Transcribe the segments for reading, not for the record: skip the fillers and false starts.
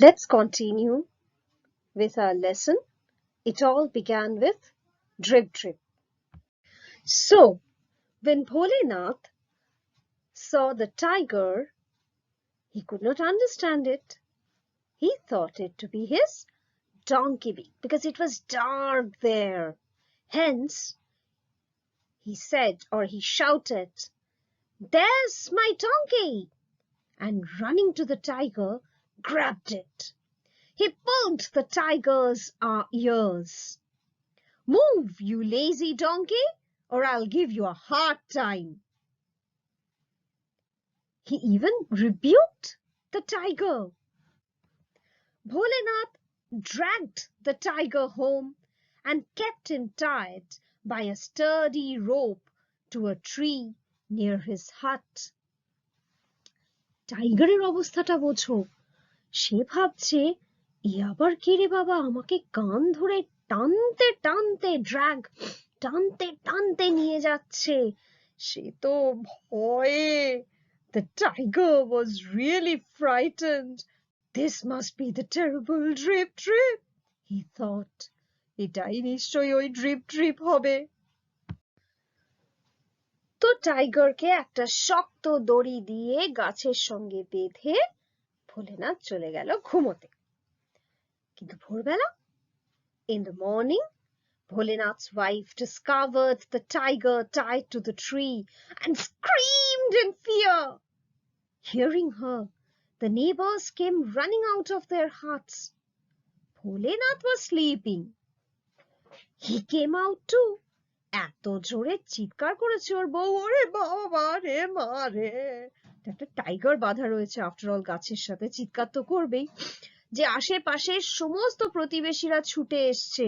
Let's continue with our lesson. It all began with drip drip. So, when Bholenath saw the tiger, he could not understand it. He thought it to be his donkey because it was dark there. Hence, he said or he shouted, "There's my donkey!" and running to the tiger, grabbed it. He pulled the tiger's ears. "Move, you lazy donkey, or I'll give you a hard time." He even rebuked the tiger. Bholenath dragged the tiger home and kept him tied by a sturdy rope to a tree near his hut. টাইগারের অবস্থাটা বোঝো। সে ভাবছে এ আবার কে রে বাবা, আমাকে কান ধরে টানতে টানতে টানতে নিয়ে যাচ্ছে। সে তো ভয়ে। The tiger was really frightened. This must be the terrible Drip Drip, he thought. এটাই নিশ্চয়ই ওই ড্রিপ ড্রিপ হবে। তো টাইগারকে একটা শক্ত দড়ি দিয়ে গাছের সঙ্গে বেঁধে ভোলেনাথ চলে গেল ঘুমোতে। কিন্তু ভোরবেলা, in the morning, Bholenath's wife discovered the tiger tied to the tree and screamed in fear. Hearing her, the neighbors came running out of their huts. Bholenath was sleeping. He came out too. এত জোরে চিৎকার করেছে ওর বউ, ওরে বাবা রে মা রে। একটা টাইগার বাঁধা রয়েছে, আফটার অল গাছের সাথে, চিৎকার তো করবেই। যে আশেপাশে সমস্ত প্রতিবেশীরা ছুটে এসছে,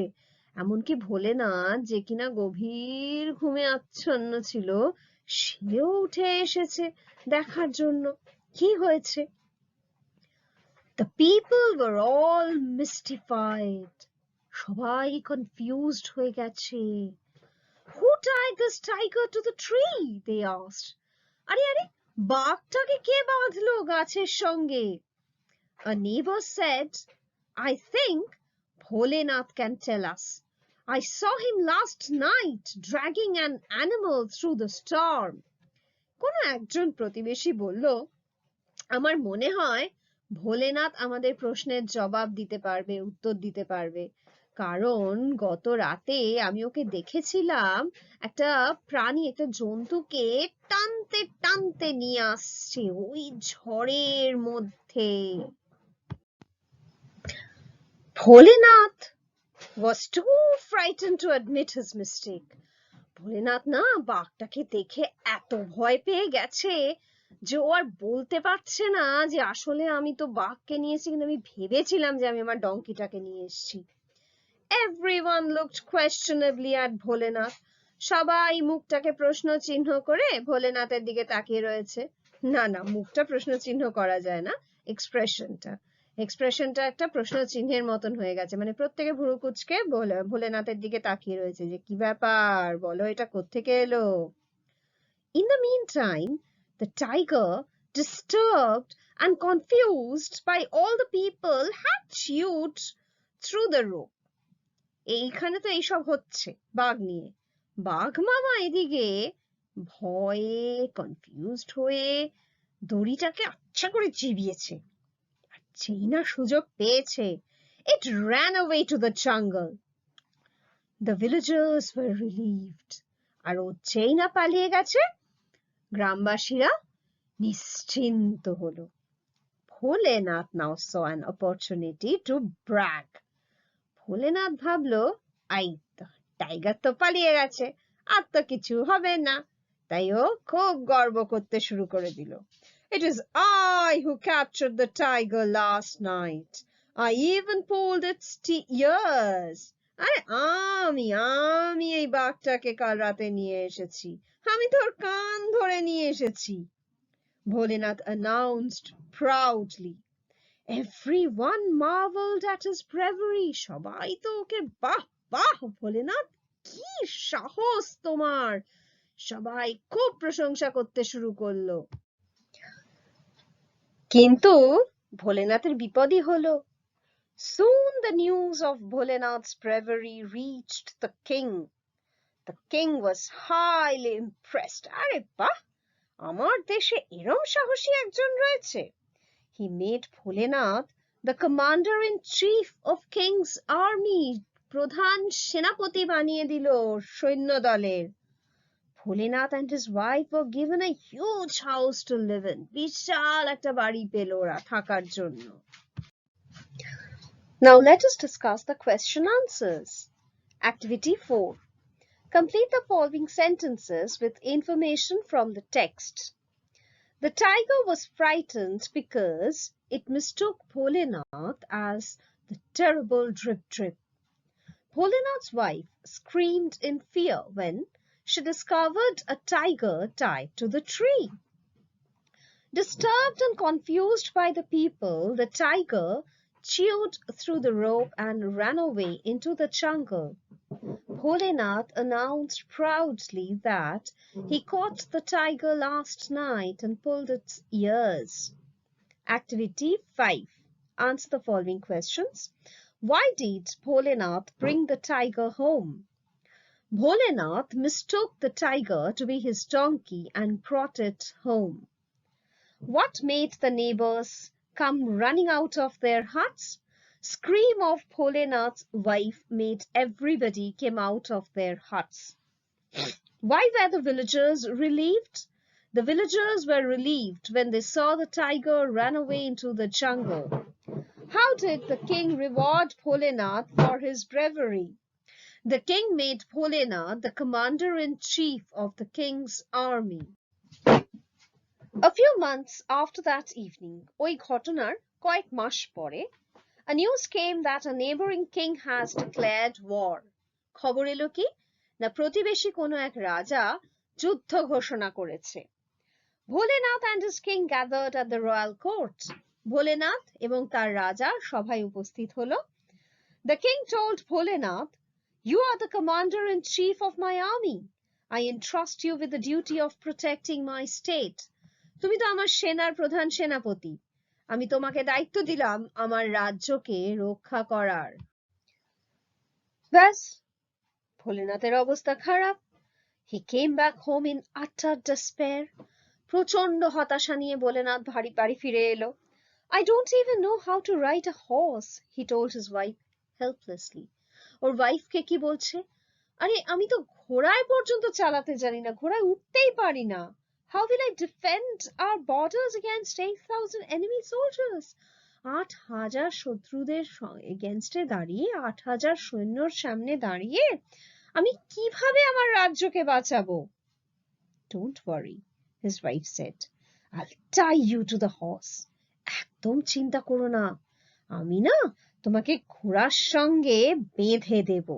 এমনকি ভোলেনাথ যে কিনা গভীর ঘুমে আচ্ছন্ন ছিল, সেও উঠে এসেছে দেখার জন্য কি হয়েছে। The people were all mystified. সবাই কনফিউজড হয়ে গেছে। Who tied this tiger to the tree? They asked. আরে আরে, বাঘটাকে কে বাঁধলো গাছের সঙ্গে? A neighbor said, I think Bholenath can tell us. I saw him last night dragging an animal through the storm. কোনো একজন প্রতিবেশী বলল, আমার মনে হয় ভোলেনাথ আমাদের প্রশ্নের জবাব দিতে পারবে, উত্তর দিতে পারবে, কারণ গত রাতে আমি ওকে দেখেছিলাম একটা প্রাণী, একটা জন্তুকে টানতে টানতে নিয়ে আসছে ওই ঝড়ের মধ্যে। Bholenath was too frightened to admit his mistake. Bholenath না বাঘটাকে দেখে এত ভয় পেয়ে গেছে যে ও আর বলতে পারছে না যে আসলে আমি তো বাঘকে নিয়ে এসেছি, কিন্তু আমি ভেবেছিলাম যে আমি আমার ডঙ্কিটাকে নিয়ে এসেছি। Everyone looked questionably at Bholenath. সবাই মুখটাকে প্রশ্ন চিহ্ন করে ভোলেনাথের দিকে তাকিয়ে রয়েছে। না না, মুখটা প্রশ্ন চিহ্ন করা যায় না, এক্সপ্রেশনটা একটা প্রশ্ন চিহ্নের মতন হয়ে গেছে, মানে প্রত্যেকে ভুরু কুঁচকে ভোলেনাথের দিকে তাকিয়ে রয়েছে যে কি ব্যাপার, বলো এটা কোত্থেকে এলো। In the meantime, the tiger, disturbed and confused by all the people, had chewed through the rope. এইখানে তো এইসব হচ্ছে বাঘ নিয়ে। বাঘ মামা এদিকে ভয়ে কনফিউজড হয়ে দড়িটাকে আচ্ছা করে চিবিয়েছে। যেই না সুযোগ পেয়েছে, it ran away to the jungle. The villagers were relieved. আর ও যেই না পালিয়ে গেছে, গ্রামবাসীরা নিশ্চিন্ত হলো। Bholenath now saw an opportunity to brag. Bholenath ভাবলো, আই টাইগার তো পালিয়ে গেছে, আর তো কিছু হবে না, তাই ও খুব গর্ব করতে শুরু করে দিল। It is I who captured the tiger last night. I even pulled its ears. আরে আমি এই বাঘটাকে কাল রাতে নিয়ে এসেছি, আমি তোর কান ধরে নিয়ে এসেছি, Bholenath announced proudly. Everyone marveled at his bravery. সবাই তো ওকে বাহ বাহ ভোলেনাথ, কি সাহস তোমার, সবাই খুব প্রশংসা করতে শুরু করলো। কিন্তু ভোলেনাথের বিপদই হলো। Soon the news of Bholenath's bravery reached the king. The king was highly impressed. আরে বাহ, আমার দেশে এরম সাহসী একজন রয়েছে। He made Bholenath the commander-in-chief of king's army. প্রধান সেনাপতি বানিয়ে দিল সৈন্য দলের। Bholenath and his wife were given a huge house to live in. বিশাল একটা বাড়ি পেল ওরা থাকার জন্য। Now let us discuss the question answers. Activity 4. Complete the following sentences with information from the text. The tiger was frightened because it mistook Bholenath as the terrible Drip Drip. Bholenath's wife screamed in fear when she discovered a tiger tied to the tree. Disturbed and confused by the people, the tiger chewed through the rope and ran away into the jungle. Bholenath announced proudly that he caught the tiger last night and pulled its ears. Activity 5. Answer the following questions. Why did Bholenath bring the tiger home? Bholenath mistook the tiger to be his donkey and brought it home. What made the neighbors come running out of their huts? Scream of Bholenath's wife made everybody come out of their huts. Why were the villagers relieved? The villagers were relieved when they saw the tiger run away into the jungle. How did the king reward Bholenath for his bravery? The king made Bholenath the commander-in-chief of the king's army. A few months after that evening, ওই ঘটনার কয়েক মাস পরে, a news came that a neighboring king has declared war. খবর এলো কি না প্রতিবেশী কোনো এক রাজা যুদ্ধ ঘোষণা করেছে। Bholenath and his king gathered at the royal court. Bholenath এবং তার রাজা সভায় উপস্থিত হলো। The king told Bholenath, "You are the commander-in-chief of my army. I entrust you with the duty of protecting my state. তুমি তো আমার সেনার প্রধান সেনাপতি, আমি তোমাকে দায়িত্ব দিলাম আমার রাজ্যকে রক্ষা করার।" ব্যাস, ভোলেনাথের অবস্থা খারাপ। He came back home in utter despair. প্রচন্ড হতাশা নিয়ে ভোলেনাথ বাড়ি ফিরে এলো। I don't even know how to ride a horse, he told his wife helplessly. ওর ওয়াইফকে কি বলছে, আরে আমি তো ঘোড়ায় পর্যন্ত চালাতে জানি না, ঘোড়ায় উঠতেই পারি না। How will I defend our borders against 8,000 enemy soldiers? 8,000 শত্রুদের এগেইনস্টে দাঁড়িয়ে, 8,000 সৈন্যর সামনে দাঁড়িয়ে আমি কিভাবে আমার রাজ্যকে বাঁচাবো? Don't worry, his wife said. I'll tie you to the horse. একদম চিন্তা করো না, আমি না তোমাকে ঘোড়ার সঙ্গে বেঁধে দেব।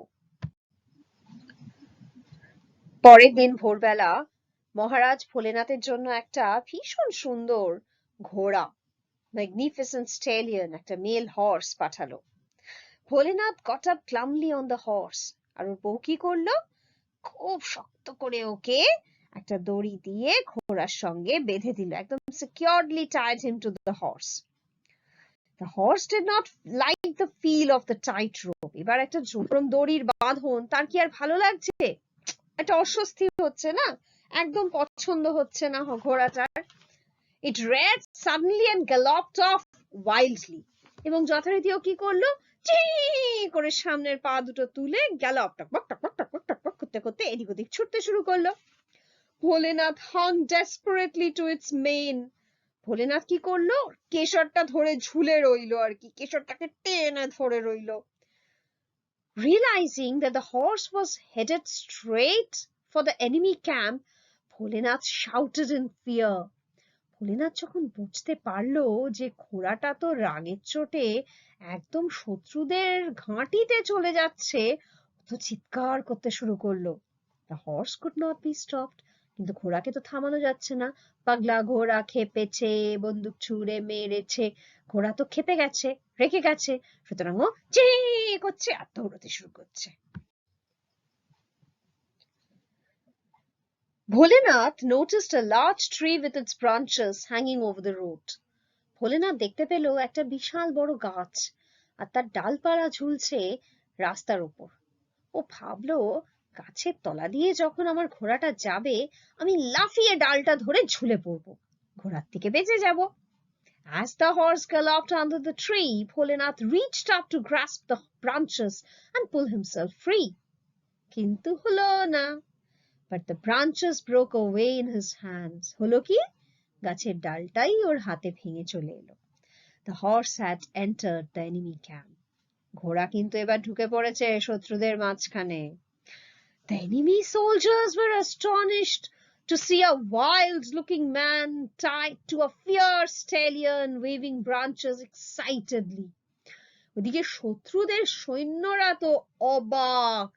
পরের দিন ভোরবেলা মহারাজ ভোলেনাথের জন্য একটা ভীষণ সুন্দর ঘোড়া, ম্যাগনিফিসেন্ট স্টেলিয়ন, একটা মেল হর্স পাঠালো। Bholenath got up glumly on the horse, আর ওর বউ কি করলো, খুব শক্ত করে ওকে একটা দড়ি দিয়ে ঘোড়ার সঙ্গে বেঁধে দিল, একদম securely tied him to the horse. The horse did not like the feel of the tight rope. এবার একটা জোরম দড়ির বাঁধন তার কি আর ভালো লাগছে? একটা অস্বস্তি হচ্ছে না, একদম পছন্দ হচ্ছে না ঘোড়াটার। It reared suddenly and galloped off wildly. এবং যথারীতি ও কি করলো, চি করে সামনের পা দুটো তুলে গ্যালপ টক করতে করতে এদিক ওদিক ছুটতে শুরু করলো। Bholenath hung desperately to its mane. Bholenath কি করলো, কেশরটা ধরে ঝুলে রইলো, আর কি কেশরটাকে টেনে ধরে রইলো। Realizing that the horse was headed straight for the enemy camp, Bholenath shouted in fear. Bholenath যখন বুঝতে পারলো যে ঘোড়াটা তো রাগের চোটে একদম শত্রুদের ঘাঁটিতে চলে যাচ্ছে, তো চিৎকার করতে শুরু করলো। The horse could not be stopped. কিন্তু ঘোড়াকে তো থামানো যাচ্ছে না, পাগলা ঘোড়া খেপেছে, বন্দুক ছুঁড়ে মেরেছে, ঘোড়া তো খেপে গেছে, রেখে গেছে, সুতরাং ও চি করছে আর দৌড়াতে শুরু করছে। Bholenath noticed a large tree with its branches hanging over the road. Bholenath দেখতে পেল একটা বিশাল বড় গাছ আর তার ডালপালা ঝুলছে রাস্তার উপর। ও ভাবলো, গাছের তলা দিয়ে যখন আমার ঘোড়াটা যাবে, আমি লাফিয়ে ডালটা ধরে ঝুলে পড়বো, ঘোড়ার থেকে বেঁচে যাব। As the horse galloped under the tree, Bholenath reached up to grasp the branches and pull himself free. কিন্তু হলো না। But the branches broke away in his hands. হলো কি? গাছের ডালটাই ওর হাতে ভেঙে চলে এলো। The horse had entered the enemy camp. ঘোড়া কিন্তু এবার ঢুকে পড়েছে শত্রুদের মাঝখানে। The enemy soldiers were astonished to see a wild-looking man tied to a fierce stallion waving branches excitedly. ওদিকে শত্রুদের সৈন্যরা তো অবাক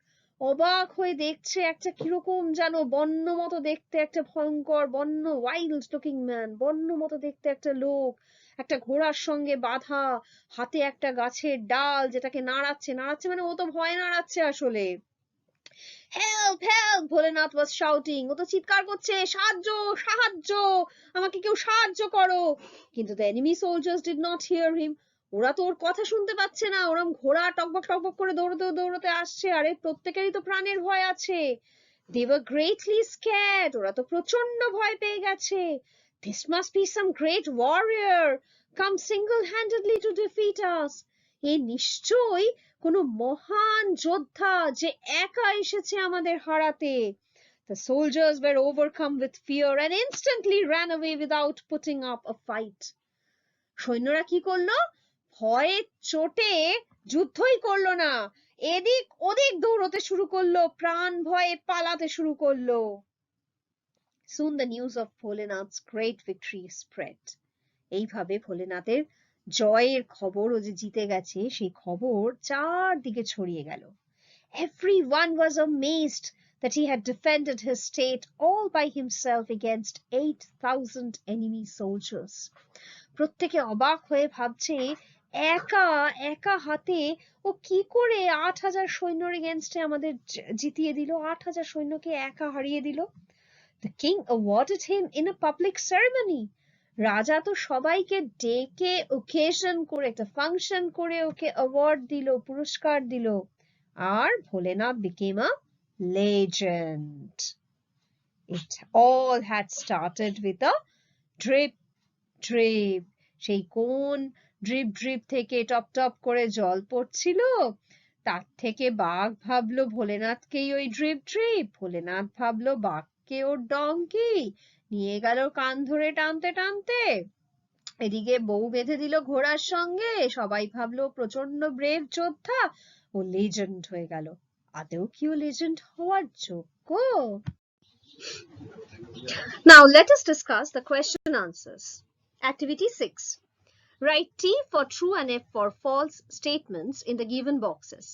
অবাক হয়ে দেখছে একটা কিরকম যেন বন্য মতো দেখতে একটা ভয়ঙ্কর বন্য ওয়াইল্ড লুকিং ম্যান, বন্য মতো দেখতে একটা লোক, একটা ঘোড়ার সঙ্গে বাঁধা, হাতে একটা গাছের ডাল যেটাকে নাড়াচ্ছে নাড়াচ্ছে মানে ও তো ভয় নাড়াচ্ছে আসলে। হেল্প হেল্প, ভোলেনাথ ওয়াজ শাউটিং। ও তো চিৎকার করছে, সাহায্য সাহায্য, আমাকে কেউ সাহায্য করো। কিন্তু the enemy soldiers did not hear him. ওরা তো ওর কথা শুনতে পাচ্ছে না। ওরম ঘোড়া টকবক টকবক করে দৌড়তে দৌড়তে আসছে, আরে প্রত্যেকেরই তো প্রাণের ভয় আছে। They were greatly scared. ওরা তো প্রচন্ড ভয় পেয়ে গেছে। This must be some great warrior come single-handedly to defeat us. এ নিশ্চয়ই কোনো মহান যোদ্ধা যে একা এসেছে আমাদের হারাতে। The soldiers were overcome with fear and instantly ran away without putting up a fight. সৈন্যরা কি করলো? ভয়ে চোটে যুদ্ধই করলো না, এদিক ওদিক দৌড়তে শুরু করলো, প্রাণ ভয়ে পালাতে শুরু করলো। Soon the news of Bholenath's great victory spread. এইভাবে ভোলেনাথের জয়ের খবর, ও যে জিতে গেছে সেই খবর চারদিকে ছড়িয়ে গেল। Everyone was amazed that he had defended his state all by himself against 8,000 enemy soldiers. প্রত্যেকে অবাক হয়ে ভাবছে, একা একা হাতে ও কি করে 8,000 সৈন্যর এগেনস্টে আমাদের জিতিয়ে দিল, 8,000 সৈন্যকে একা হারিয়ে দিল। The king awarded him in a public ceremony. রাজা তো সবাইকে ডেকে ওকেশন করে একটা ফাংশন করে ওকে অ্যাওয়ার্ড দিল, পুরস্কার দিল। আর Bholenath became a legend. It all had started with a drip drip. সেই কোন ড্রিপ ড্রিপ থেকে টপ টপ করে জল পড়ছিল, তার থেকে বাঘ ভাবলো ভোলেনাথকেই ওই ড্রিপ ড্রিপ, ভোলেনাথ ভাবলো বাঘকে ওর ডঙ্কি, নিয়ে গেল কান ধরে টানতে টানতে, এদিকে বউ বেঁধে দিল ঘোড়ার সঙ্গে, সবাই ভাবলো প্রচন্ড ব্রেভ যোদ্ধা, ও লেজেন্ড হয়ে গেল। আদেও কি ও লেজেন্ড হওয়ার যোগ্য? Now let us discuss the question answers. Activity 6. Write T for true and F for false statements in the given boxes.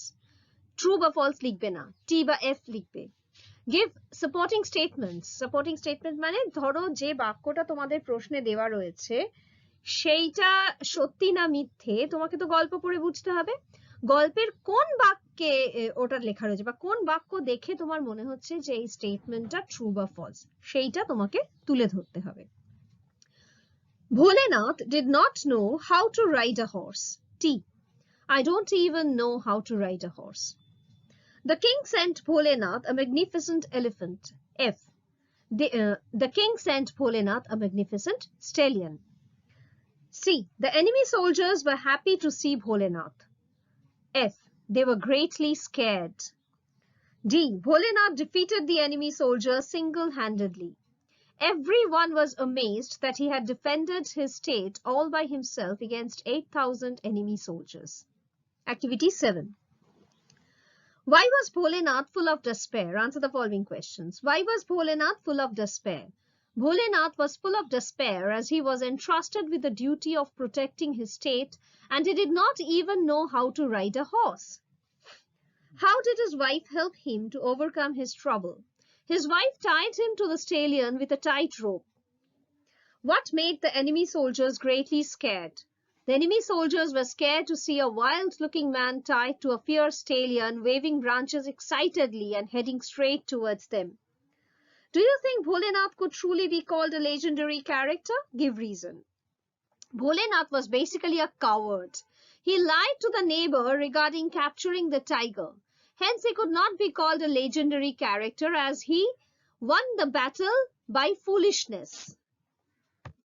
True বা false লিখবে না, T বা F লিখবে। Give supporting statements. Supporting statement মানে ধরো যে বাক্যটা তোমাদের প্রশ্নে দেওয়া রয়েছে সেইটা সত্যি না মিথ্যে তোমাকে তো গল্প পড়ে বুঝতে হবে। গল্পের কোন বাক্যে ওটা লেখা রয়েছে বা কোন বাক্য দেখে তোমার মনে হচ্ছে যে এই স্টেটমেন্টটা ট্রু বা ফলস সেইটা তোমাকে তুলে ধরতে হবে। Bholenath did not know how to ride a horse. T. I don't even know how to ride a horse. The king sent Bholenath a magnificent elephant. F. The king sent Bholenath a magnificent stallion. C. The enemy soldiers were happy to see Bholenath. F. They were greatly scared. D. Bholenath defeated the enemy soldiers single-handedly. Everyone was amazed that he had defended his state all by himself against 8,000 enemy soldiers. Activity 7. Why was Bholenath full of despair? Answer the following questions. Why was Bholenath full of despair? Bholenath was full of despair as he was entrusted with the duty of protecting his state and he did not even know how to ride a horse. How did his wife help him to overcome his trouble? His wife tied him to the stallion with a tight rope. What made the enemy soldiers greatly scared? The enemy soldiers were scared to see a wild-looking man tied to a fierce stallion waving branches excitedly and heading straight towards them. Do you think Bholenath could truly be called a legendary character? Give reason. Bholenath was basically a coward. He lied to the neighbor regarding capturing the tiger. Hence, he could not be called a legendary character as he won the battle by foolishness.